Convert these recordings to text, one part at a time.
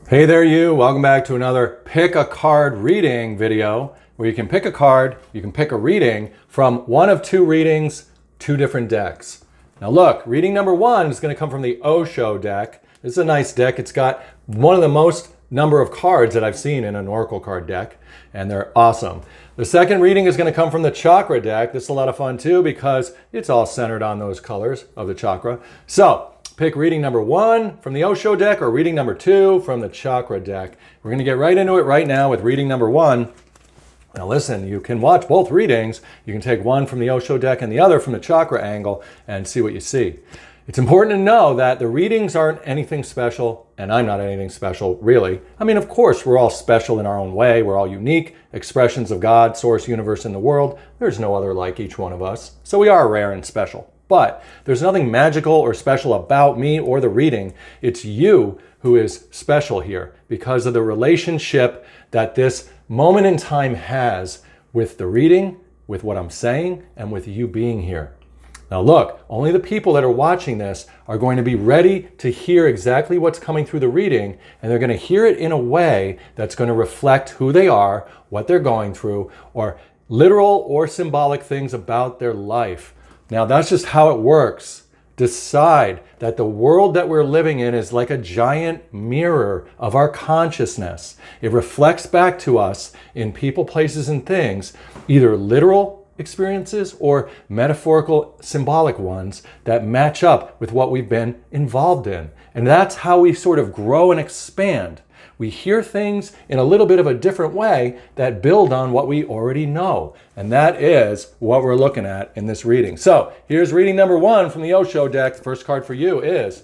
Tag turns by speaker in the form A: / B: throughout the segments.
A: Hey there you, welcome back to another pick a card reading video where you can pick a card, you can pick a reading from one of two readings, two different decks. Now look, reading number one is going to come from the Osho deck. This is a nice deck. It's got one of the most number of cards that I've seen in an oracle card deck, and they're awesome. The second reading is going to come from the Chakra Deck. This is a lot of fun too because it's all centered on those colors of the chakra. So pick reading number one from the Osho deck or reading number two from the Chakra deck. We're going to get right into it right now with reading number one. Now listen, you can watch both readings. You can take one from the Osho deck and the other from the Chakra angle and see what you see. It's important to know that the readings aren't anything special, and I'm not anything special, really. I mean, of course, we're all special in our own way. We're all unique expressions of God, source, universe, and the world. There's no other like each one of us. So we are rare and special. But there's nothing magical or special about me or the reading. It's you who is special here because of the relationship that this moment in time has with the reading, with what I'm saying, and with you being here. Now look, only the people that are watching this are going to be ready to hear exactly what's coming through the reading, and they're going to hear it in a way that's going to reflect who they are, what they're going through, or literal or symbolic things about their life. Now that's just how it works. Decide that the world that we're living in is like a giant mirror of our consciousness. It reflects back to us in people, places, and things, either literal experiences or metaphorical, symbolic ones that match up with what we've been involved in. And that's how we sort of grow and expand. We hear things in a little bit of a different way that build on what we already know. And that is what we're looking at in this reading. So here's reading number one from the Osho deck. The first card for you is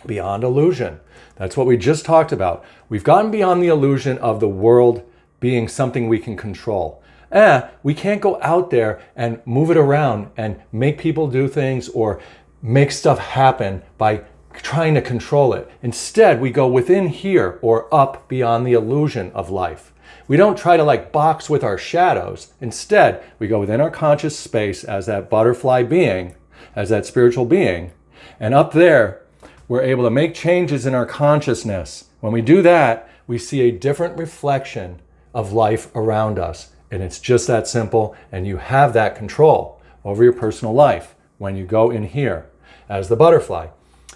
A: Beyond Illusion. That's what we just talked about. We've gotten beyond the illusion of the world being something we can control. We can't go out there and move it around and make people do things or make stuff happen by trying to control it. Instead, we go within here or up beyond the illusion of life. We don't try to box with our shadows. Instead, we go within our conscious space as that butterfly being, as that spiritual being. And up there, we're able to make changes in our consciousness. When we do that, we see a different reflection of life around us. And it's just that simple, and you have that control over your personal life when you go in here as the butterfly.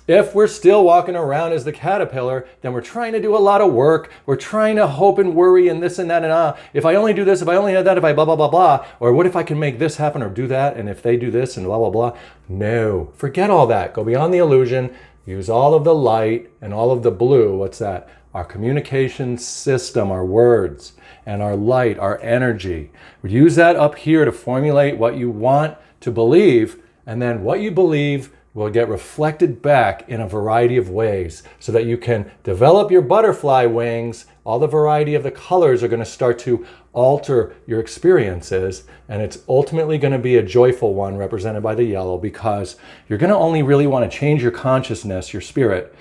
A: If we're still walking around as the caterpillar, then we're trying to do a lot of work. We're trying to hope and worry and this and that and if I only do this, if I only had that, if I blah, blah, blah, blah, or what if I can make this happen or do that, and if they do this and blah, blah, blah. No, forget all that. Go beyond the illusion. Use all of the light and all of the blue. What's that? Our communication system, our words, and our light, our energy. We use that up here to formulate what you want to believe, and then what you believe will get reflected back in a variety of ways so that you can develop your butterfly wings. All the variety of the colors are going to start to alter your experiences, and it's ultimately going to be a joyful one represented by the yellow because you're going to only really want to change your consciousness, your spirit,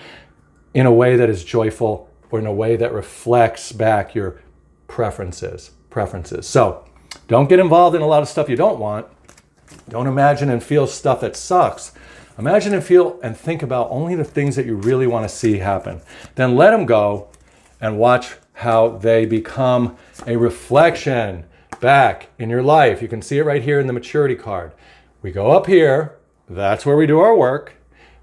A: in a way that is joyful or in a way that reflects back your preferences. So don't get involved in a lot of stuff you don't want. Don't imagine and feel stuff that sucks. Imagine and feel and think about only the things that you really want to see happen. Then let them go and watch how they become a reflection back in your life. You can see it right here in the maturity card. We go up here. That's where we do our work.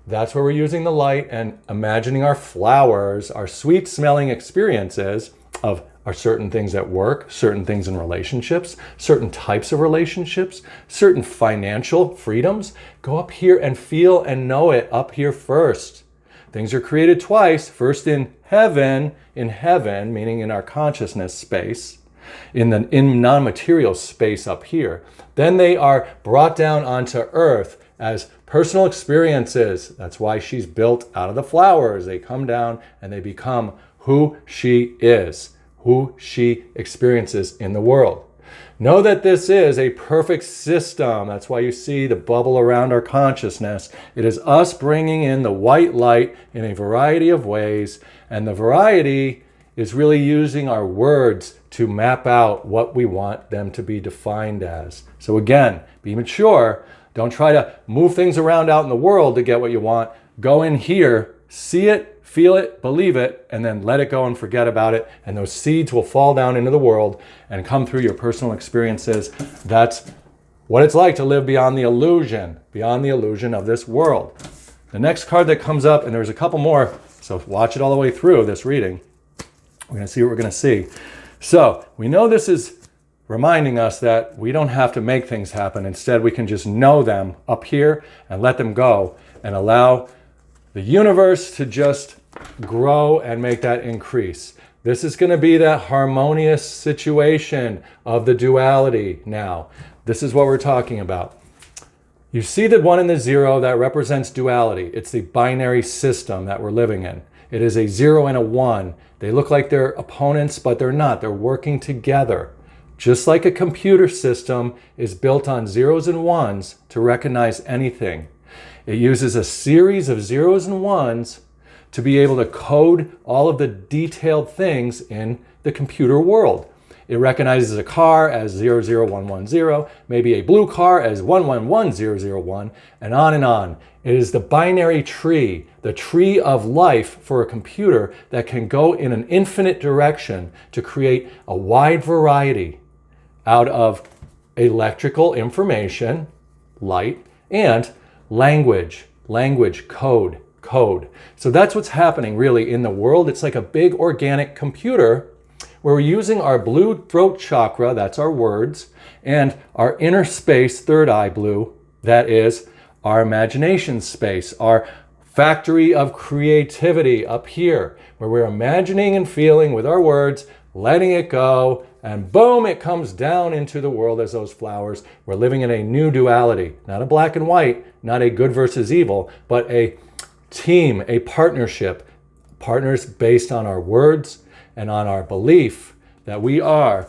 A: That's where we're using the light and imagining our flowers, our sweet smelling experiences of are certain things at work, certain things in relationships, certain types of relationships, certain financial freedoms. Go up here and feel and know it up here first. Things are created twice, first in heaven, meaning in our consciousness space, in non-material space up here. Then they are brought down onto earth as personal experiences. That's why she's built out of the flowers. They come down and they become who she is, who she experiences in the world. Know that this is a perfect system. That's why you see the bubble around our consciousness. It is us bringing in the white light in a variety of ways, and the variety is really using our words to map out what we want them to be defined as. So again, be mature. Don't try to move things around out in the world to get what you want. Go in here, see it, feel it, believe it, and then let it go and forget about it. And those seeds will fall down into the world and come through your personal experiences. That's what it's like to live beyond the illusion of this world. The next card that comes up, and there's a couple more, so watch it all the way through this reading. We're going to see what we're going to see. So we know this is reminding us that we don't have to make things happen. Instead, we can just know them up here and let them go and allow the universe to just grow and make that increase. This is going to be that harmonious situation of the duality now. This is what we're talking about. You see the 1 and the 0 that represents duality. It's the binary system that we're living in. It is a 0 and a 1. They look like they're opponents, but they're not. They're working together. Just like a computer system is built on zeros and ones to recognize anything. It uses a series of zeros and ones to be able to code all of the detailed things in the computer world. It recognizes a car as 00110, maybe a blue car as 111001, and on and on. It is the binary tree, the tree of life for a computer that can go in an infinite direction to create a wide variety out of electrical information, light, and language, code. So that's what's happening really in the world. It's like a big organic computer where we're using our blue throat chakra, that's our words, and our inner space, third eye blue, that is our imagination space, our factory of creativity up here, where we're imagining and feeling with our words, letting it go, and boom, it comes down into the world as those flowers. We're living in a new duality, not a black and white, not a good versus evil, but a team, a partnership, partners based on our words and on our belief that we are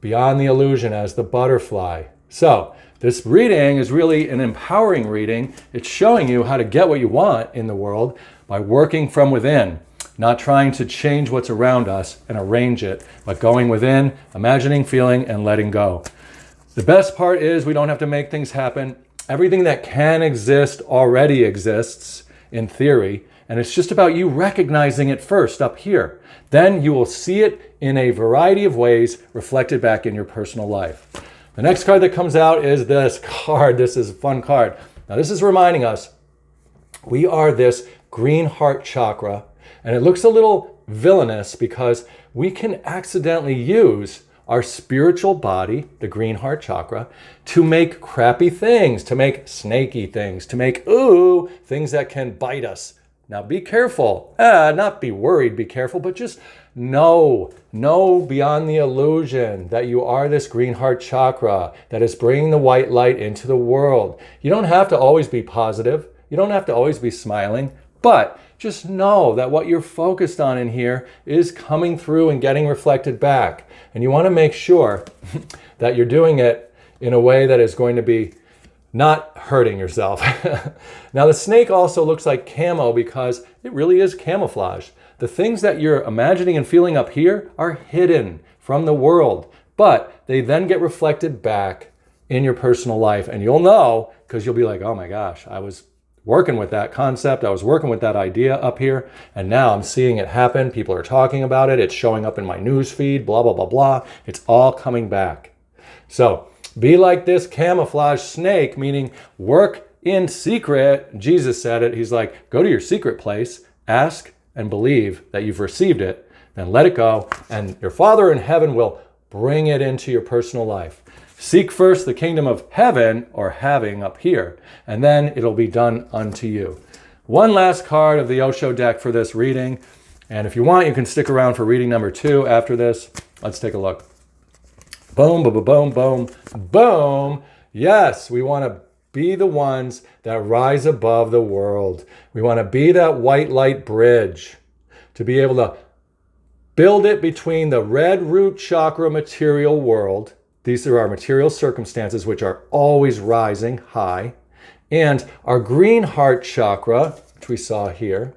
A: beyond the illusion as the butterfly. So this reading is really an empowering reading. It's showing you how to get what you want in the world by working from within, not trying to change what's around us and arrange it, but going within, imagining, feeling, and letting go. The best part is we don't have to make things happen. Everything that can exist already exists in theory, and it's just about you recognizing it first up here. Then you will see it in a variety of ways reflected back in your personal life. The next card that comes out is this card. This is a fun card. Now this is reminding us we are this green heart chakra, and it looks a little villainous because we can accidentally use our spiritual body, the green heart chakra, to make crappy things, to make snaky things, to make things that can bite us. Now be careful, not be worried, be careful, but just know beyond the illusion that you are this green heart chakra that is bringing the white light into the world. You don't have to always be positive. You don't have to always be smiling, but just know that what you're focused on in here is coming through and getting reflected back. And you want to make sure that you're doing it in a way that is going to be not hurting yourself. Now the snake also looks like camo because it really is camouflage. The things that you're imagining and feeling up here are hidden from the world, but they then get reflected back in your personal life. And you'll know because you'll be like, oh my gosh, I was working with that concept. I was working with that idea up here, and now I'm seeing it happen. People are talking about it. It's showing up in my news feed, blah, blah, blah, blah. It's all coming back. So be like this camouflage snake, meaning work in secret. Jesus said it. He's like, go to your secret place, ask and believe that you've received it, then let it go, and your Father in heaven will bring it into your personal life. Seek first the kingdom of heaven, or having up here, and then it'll be done unto you. One last card of the Osho deck for this reading, and if you want, you can stick around for reading number 2 after this. Let's take a look. Boom, boom, boom, boom, boom. Yes, we want to be the ones that rise above the world. We want to be that white light bridge to be able to build it between the red root chakra material world. These are our material circumstances, which are always rising high, and our green heart chakra, which we saw here,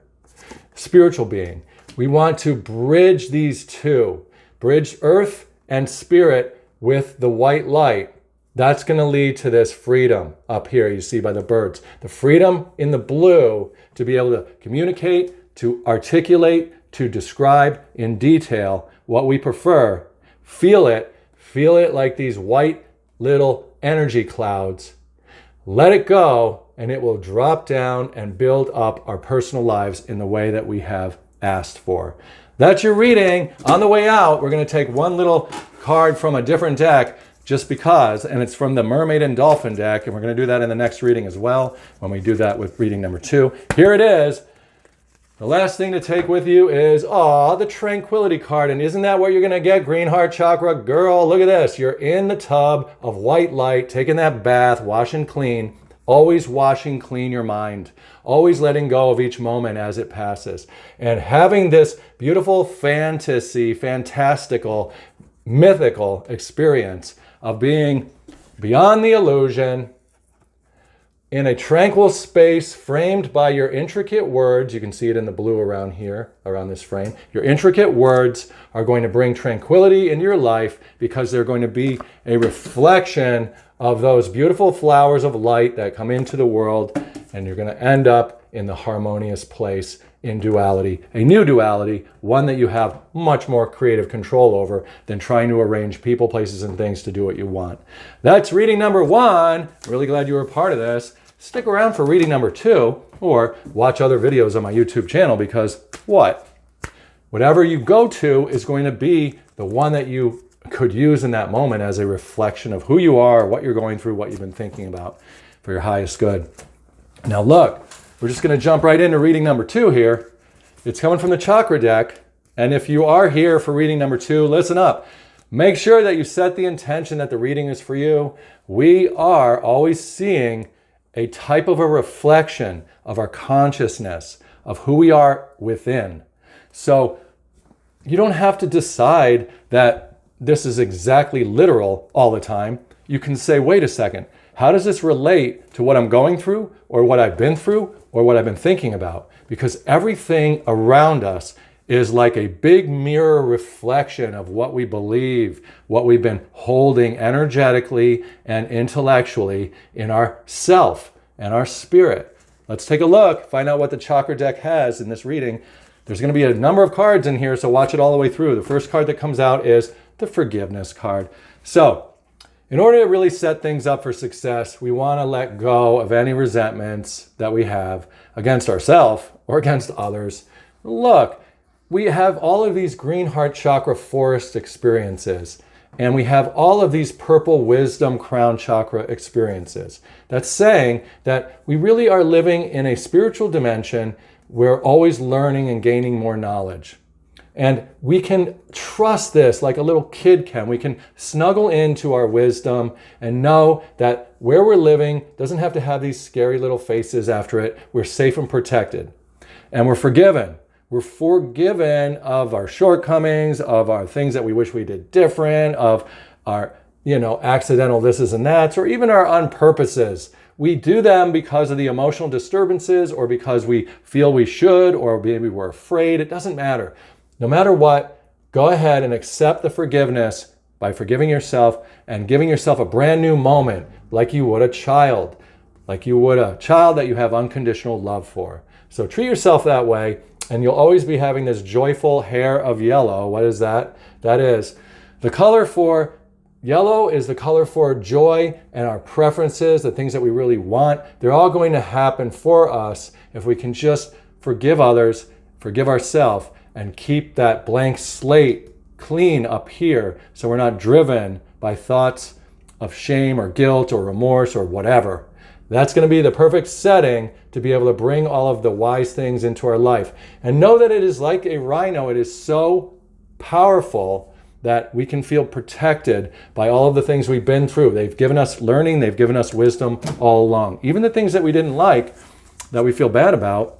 A: spiritual being. We want to bridge these two, bridge earth and spirit with the white light. That's going to lead to this freedom up here you see by the birds. The freedom in the blue to be able to communicate, to articulate, to describe in detail what we prefer. Feel it like these white little energy clouds. Let it go, and it will drop down and build up our personal lives in the way that we have asked for. That's your reading. On the way out, we're going to take one little card from a different deck just because, and it's from the Mermaid and Dolphin deck, and we're going to do that in the next reading as well when we do that with reading number 2. Here it is. The last thing to take with you is, the Tranquility card. And isn't that what you're going to get, Green Heart Chakra? Girl, look at this. You're in the tub of white light, taking that bath, washing clean, always washing clean your mind, always letting go of each moment as it passes, and having this beautiful fantasy, fantastical, mythical experience of being beyond the illusion, in a tranquil space framed by your intricate words. You can see it in the blue around here, around this frame. Your intricate words are going to bring tranquility into your life because they're going to be a reflection of those beautiful flowers of light that come into the world, and you're going to end up in the harmonious place in duality, a new duality, one that you have much more creative control over than trying to arrange people, places, and things to do what you want. That's reading number 1. Really glad you were a part of this. Stick around for reading number 2, or watch other videos on my YouTube channel, because whatever you go to is going to be the one that you could use in that moment as a reflection of who you are, what you're going through, what you've been thinking about for your highest good. Now look, we're just going to jump right into reading number 2 here. It's coming from the Chakra Deck. And if you are here for reading number 2, listen up. Make sure that you set the intention that the reading is for you. We are always seeing a type of a reflection of our consciousness, of who we are within. So you don't have to decide that this is exactly literal all the time. You can say, wait a second, how does this relate to what I'm going through, or what I've been through, or what I've been thinking about? Because everything around us is like a big mirror reflection of what we believe, what we've been holding energetically and intellectually in our self and our spirit. Let's take a look, find out what the Chakra Deck has in this reading. There's going to be a number of cards in here, so watch it all the way through. The first card that comes out is the Forgiveness card. So, in order to really set things up for success, we want to let go of any resentments that we have against ourselves or against others. Look, we have all of these Green Heart Chakra forest experiences, and we have all of these purple wisdom crown chakra experiences. That's saying that we really are living in a spiritual dimension. We're always learning and gaining more knowledge. And we can trust this like a little kid can. We can snuggle into our wisdom and know that where we're living doesn't have to have these scary little faces after it. We're safe and protected. And we're forgiven. We're forgiven of our shortcomings, of our things that we wish we did different, of our, accidental thises and that's, or even our unpurposes. We do them because of the emotional disturbances, or because we feel we should, or maybe we're afraid. It doesn't matter. No matter what, go ahead and accept the forgiveness by forgiving yourself and giving yourself a brand new moment, like you would a child, that you have unconditional love for. So treat yourself that way, and you'll always be having this joyful hair of yellow. What is that? That is the color for yellow, is the color for joy and our preferences, the things that we really want. They're all going to happen for us if we can just forgive others, forgive ourselves, and keep that blank slate clean up here, so we're not driven by thoughts of shame or guilt or remorse or whatever. That's going to be the perfect setting to be able to bring all of the wise things into our life. And know that it is like a rhino. It is so powerful that we can feel protected by all of the things we've been through. They've given us learning. They've given us wisdom all along. Even the things that we didn't like, that we feel bad about,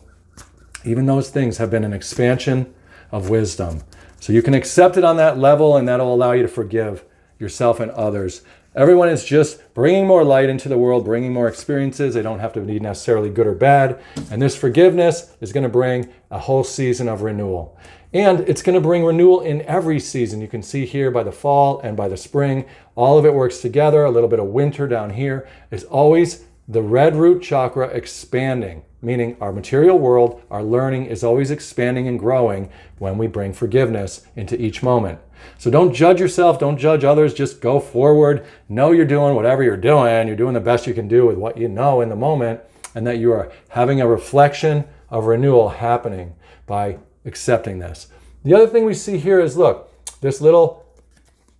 A: even those things have been an expansion of wisdom. So you can accept it on that level, and that'll allow you to forgive yourself and others. Everyone is just bringing more light into the world, bringing more experiences. They don't have to be necessarily good or bad. And this forgiveness is going to bring a whole season of renewal. And it's going to bring renewal in every season. You can see here by the fall and by the spring, all of it works together. A little bit of winter down here. It's always the red root chakra expanding. meaning our material world, our learning is always expanding and growing when we bring forgiveness into each moment. So don't judge yourself, don't judge others, just go forward. Know you're doing whatever you're doing the best you can do with what you know in the moment, and that you are having a reflection of renewal happening by accepting this. The other thing we see here is, look, this little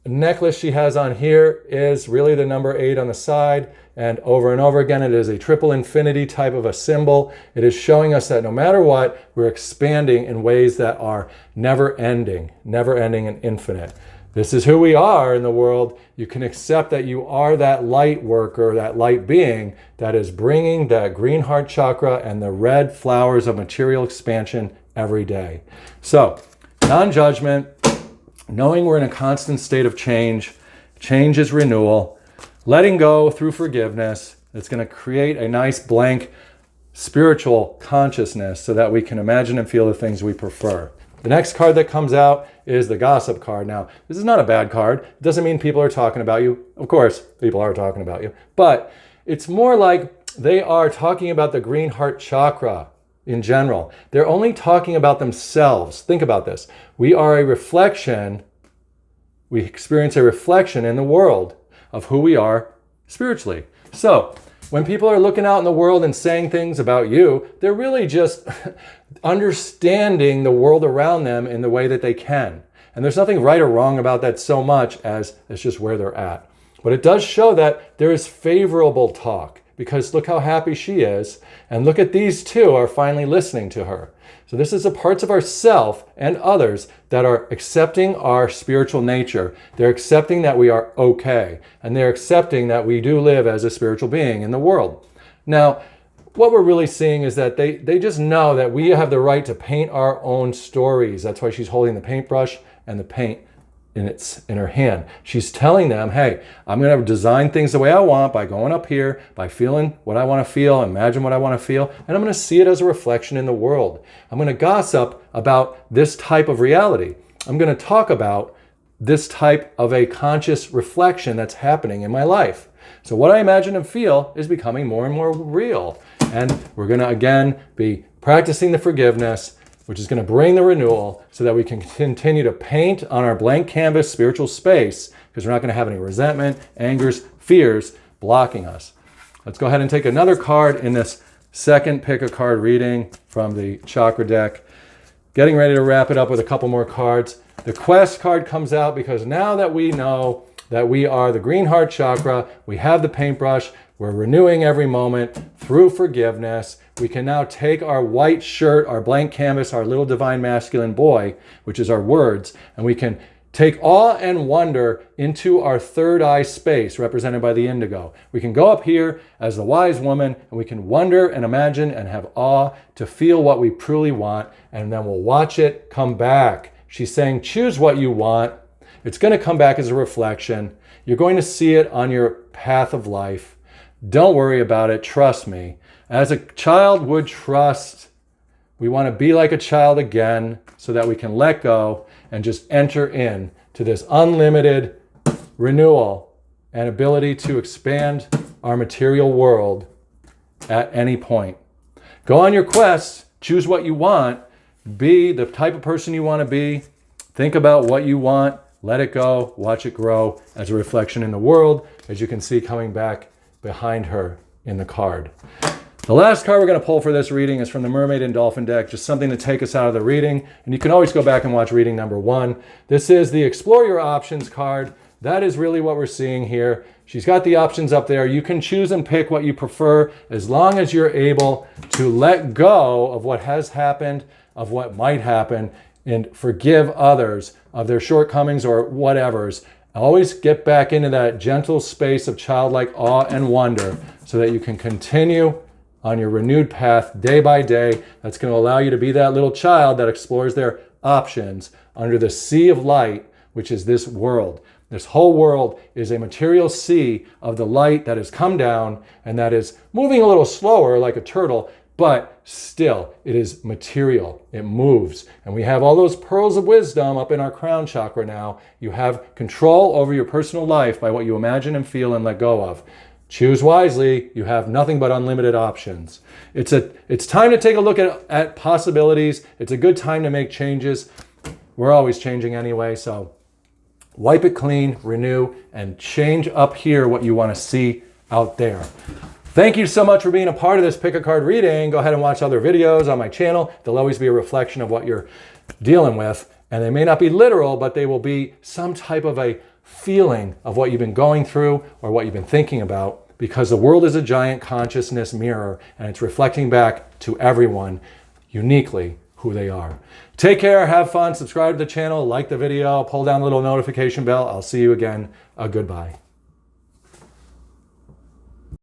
A: necklace she has on here is really the number 8 on the side, and over again it is a triple infinity type of a symbol. It is showing us that no matter what, we're expanding in ways that are never ending and infinite. This is who we are in the world. You can accept that you are that light worker, that light being that is bringing that green heart chakra and the red flowers of material expansion every day. So, non-judgment, knowing we're in a constant state of change. Change is renewal. Letting go through forgiveness. It's going to create a nice blank spiritual consciousness so that we can imagine and feel the things we prefer. The next card that comes out is the gossip card. Now, this is not a bad card. It doesn't mean people are talking about you. Of course, people are talking about you. But it's more like they are talking about the green heart chakra in general. They're only talking about themselves. Think about this. We are a reflection. We experience a reflection in the world of who we are spiritually. So when people are looking out in the world and saying things about you, they're really just understanding the world around them in the way that they can. And there's nothing right or wrong about that so much as it's just where they're at. But it does show that there is favorable talk, because look how happy she is. And look at these two are finally listening to her. So this is the parts of ourself and others that are accepting our spiritual nature. They're accepting that we are okay. And they're accepting that we do live as a spiritual being in the world. Now, what we're really seeing is that they just know that we have the right to paint our own stories. That's why she's holding the paintbrush and the paint in her hand. She's telling them, hey, I'm going to design things the way I want by going up here, by feeling what I want to feel, imagine what I want to feel, and I'm going to see it as a reflection in the world. I'm going to gossip about this type of reality. I'm going to talk about this type of a conscious reflection that's happening in my life. So what I imagine and feel is becoming more and more real. And we're going to, again, be practicing the forgiveness, which is going to bring the renewal so that we can continue to paint on our blank canvas spiritual space, because we're not going to have any resentment, angers, fears blocking us. Let's go ahead and take another card in this second pick a card reading from the Chakra Deck. Getting ready to wrap it up with a couple more cards. The Quest card comes out because now that we know that we are the green heart chakra, we have the paintbrush, we're renewing every moment through forgiveness. We can now take our white shirt, our blank canvas, our little divine masculine boy, which is our words, and we can take awe and wonder into our third eye space represented by the indigo. We can go up here as the wise woman, and we can wonder and imagine and have awe to feel what we truly want, and then we'll watch it come back. She's saying, choose what you want. It's going to come back as a reflection. You're going to see it on your path of life. Don't worry about it. Trust me. As a child would trust, we want to be like a child again so that we can let go and just enter in to this unlimited renewal and ability to expand our material world at any point. Go on your quest. Choose what you want. Be the type of person you want to be. Think about what you want. Let it go. Watch it grow as a reflection in the world, as you can see coming back behind her in the card. The last card we're going to pull for this reading is from the Mermaid and Dolphin deck, just something to take us out of the reading. And you can always go back and watch reading number 1. This is the Explore Your Options card. That is really what we're seeing here. She's got the options up there. You can choose and pick what you prefer as long as you're able to let go of what has happened, of what might happen, and forgive others of their shortcomings or whatevers. Always get back into that gentle space of childlike awe and wonder so that you can continue on your renewed path day by day. That's going to allow you to be that little child that explores their options under the sea of light, which is this world. This whole world is a material sea of the light that has come down and that is moving a little slower like a turtle, but still it is material. It moves. And we have all those pearls of wisdom up in our crown chakra now. You have control over your personal life by what you imagine and feel and let go of. Choose wisely. You have nothing but unlimited options. It's time to take a look at possibilities. It's a good time to make changes. We're always changing anyway, so wipe it clean, renew, and change up here what you want to see out there. Thank you so much for being a part of this pick a card reading. Go ahead and watch other videos on my channel. They'll always be a reflection of what you're dealing with. And they may not be literal, but they will be some type of a feeling of what you've been going through or what you've been thinking about, because the world is a giant consciousness mirror and it's reflecting back to everyone uniquely who they are. Take care, have fun, subscribe to the channel, like the video, pull down the little notification bell. I'll see you again. Goodbye.